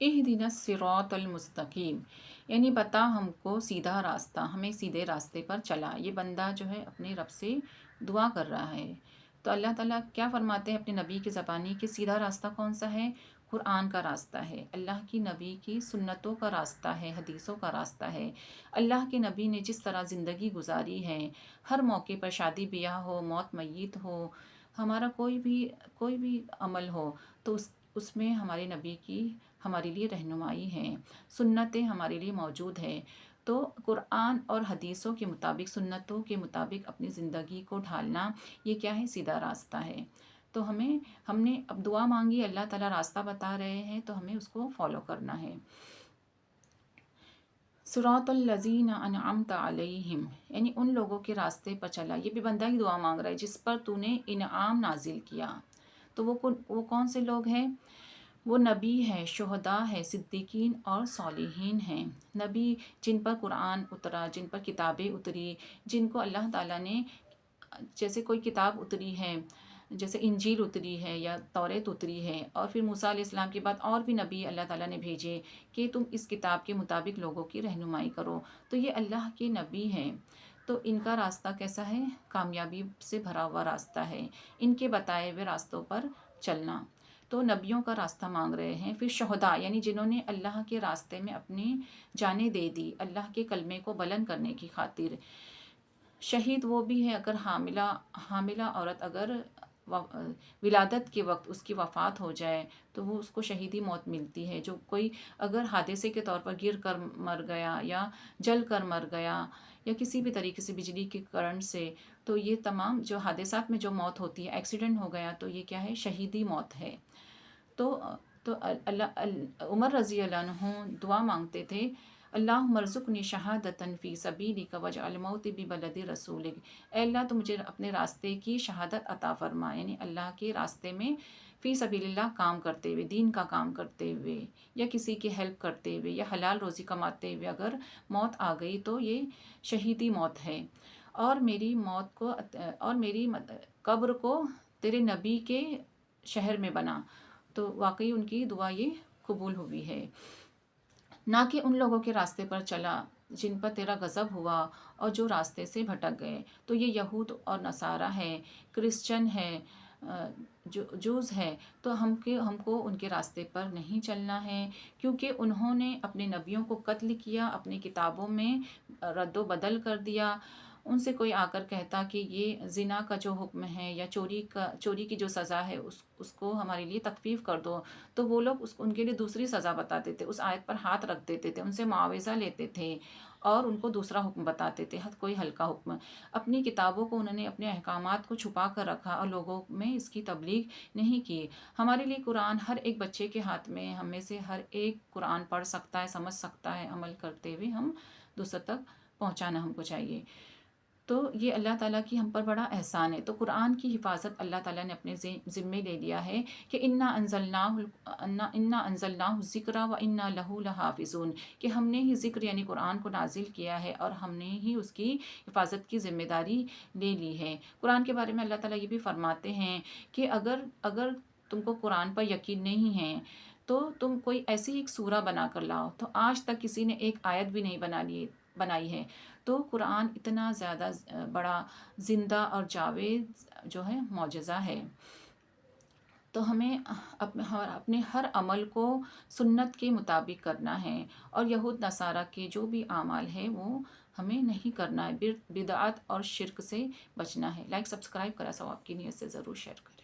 اہدنا الصراط المستقیم، یعنی بتا ہم کو سیدھا راستہ، ہمیں سیدھے راستے پر چلا۔ یہ بندہ جو ہے اپنے رب سے دعا کر رہا ہے۔ تو اللہ تعالیٰ کیا فرماتے ہیں اپنے نبی کی زبانی کہ سیدھا راستہ کون سا ہے؟ قرآن کا راستہ ہے، اللہ کی نبی کی سنتوں کا راستہ ہے، حدیثوں کا راستہ ہے۔ اللہ کے نبی نے جس طرح زندگی گزاری ہے، ہر موقع پر شادی بیاہ ہو، موت میت ہو، ہمارا کوئی بھی عمل ہو، تو اس میں ہمارے نبی کی ہمارے لیے رہنمائی ہے، سنتیں ہمارے لیے موجود ہیں۔ تو قرآن اور حدیثوں کے مطابق، سنتوں کے مطابق اپنی زندگی کو ڈھالنا، یہ کیا ہے؟ سیدھا راستہ ہے۔ تو ہم نے اب دعا مانگی، اللہ تعالیٰ راستہ بتا رہے ہیں، تو ہمیں اس کو فالو کرنا ہے۔ صراط الذین انعمت علیہم، یعنی ان لوگوں کے راستے پر چلا۔ یہ بھی بندہ ہی دعا مانگ رہا ہے جس پر تو نے انعام نازل کیا۔ تو وہ کون سے لوگ ہیں؟ وہ نبی ہیں، شہداء ہیں، صدیقین اور صالحین ہیں۔ نبی جن پر قرآن اترا، جن پر کتابیں اتری، جن کو اللہ تعالیٰ نے، جیسے کوئی کتاب اتری ہے، جیسے انجیل اتری ہے یا توریت اتری ہے، اور پھر موسیٰ علیہ السلام کے بعد اور بھی نبی اللہ تعالیٰ نے بھیجے کہ تم اس کتاب کے مطابق لوگوں کی رہنمائی کرو۔ تو یہ اللہ کے نبی ہیں۔ تو ان کا راستہ کیسا ہے؟ کامیابی سے بھرا ہوا راستہ ہے، ان کے بتائے ہوئے راستوں پر چلنا۔ تو نبیوں کا راستہ مانگ رہے ہیں۔ پھر شہداء، یعنی جنہوں نے اللہ کے راستے میں اپنی جانیں دے دی، اللہ کے کلمے کو بلند کرنے کی خاطر۔ شہید وہ بھی ہے اگر حاملہ عورت اگر ولادت کے وقت اس کی وفات ہو جائے تو وہ اس کو شہیدی موت ملتی ہے۔ جو کوئی اگر حادثے کے طور پر گر کر مر گیا یا جل کر مر گیا یا کسی بھی طریقے سے بجلی کے کرنٹ سے، تو یہ تمام جو حادثات میں جو موت ہوتی ہے، ایکسیڈنٹ ہو گیا، تو یہ کیا ہے؟ شہیدی موت ہے۔ تو عمر رضی اللہ عنہ دعا مانگتے تھے، اللہم ارزقنی شہادۃ فی سبیلک واجعل موتی ببلد رسولک۔ اے اللہ تو مجھے اپنے راستے کی شہادت عطا فرما، یعنی اللہ کے راستے میں فی سبیل اللہ کام کرتے ہوئے، دین کا کام کرتے ہوئے، یا کسی کی ہیلپ کرتے ہوئے، یا حلال روزی کماتے ہوئے اگر موت آ گئی تو یہ شہیدی موت ہے۔ اور میری قبر کو تیرے نبی کے شہر میں بنا۔ تو واقعی ان کی دعا یہ قبول ہوئی ہے۔ نہ کہ ان لوگوں کے راستے پر چلا جن پر تیرا غضب ہوا اور جو راستے سے بھٹک گئے۔ تو یہ یہود اور نصارہ ہے، کرسچن ہے، جوز ہے، تو ہم کو ان کے راستے پر نہیں چلنا ہے، کیونکہ انہوں نے اپنے نبیوں کو قتل کیا، اپنی کتابوں میں رد و بدل کر دیا۔ ان سے کوئی آ کر کہتا کہ یہ زنا کا جو حکم ہے یا چوری کی جو سزا ہے اس کو ہمارے لیے تخفیف کر دو، تو وہ لوگ ان کے لیے دوسری سزا بتاتے تھے، اس آیت پر ہاتھ رکھ دیتے تھے، ان سے معاوضہ لیتے تھے اور ان کو دوسرا حکم بتاتے تھے، کوئی ہلکا حکم۔ اپنی کتابوں کو انہوں نے، اپنے احکامات کو چھپا کر رکھا اور لوگوں میں اس کی تبلیغ نہیں کی۔ ہمارے لیے قرآن ہر ایک بچے کے ہاتھ میں، ہم میں سے ہر ایک قرآن پڑھ سکتا ہے، سمجھ سکتا ہے، عمل کرتے ہوئے ہم دوسروں تک پہنچانا ہم کو چاہیے۔ تو یہ اللہ تعالیٰ کی ہم پر بڑا احسان ہے۔ تو قرآن کی حفاظت اللہ تعالیٰ نے اپنے ذمے لے لیا ہے کہ انا انزلناہ الذکر و انا لہ لحافظون، کہ ہم نے ہی ذکر یعنی قرآن کو نازل کیا ہے اور ہم نے ہی اس کی حفاظت کی ذمہ داری لے لی ہے۔ قرآن کے بارے میں اللہ تعالیٰ یہ بھی فرماتے ہیں کہ اگر تم کو قرآن پر یقین نہیں ہے تو تم کوئی ایسی ایک سورہ بنا کر لاؤ۔ تو آج تک کسی نے ایک آیت بھی نہیں بنائی ہے۔ تو قرآن اتنا زیادہ بڑا زندہ اور جاوید جو ہے معجزہ ہے۔ تو ہمیں اپنے ہر عمل کو سنت کے مطابق کرنا ہے، اور یہود نصارہ کے جو بھی اعمال ہے وہ ہمیں نہیں کرنا ہے، بدعت اور شرک سے بچنا ہے۔ لائک سبسکرائب کرا ثواب کی نیت سے ضرور شیئر کریں۔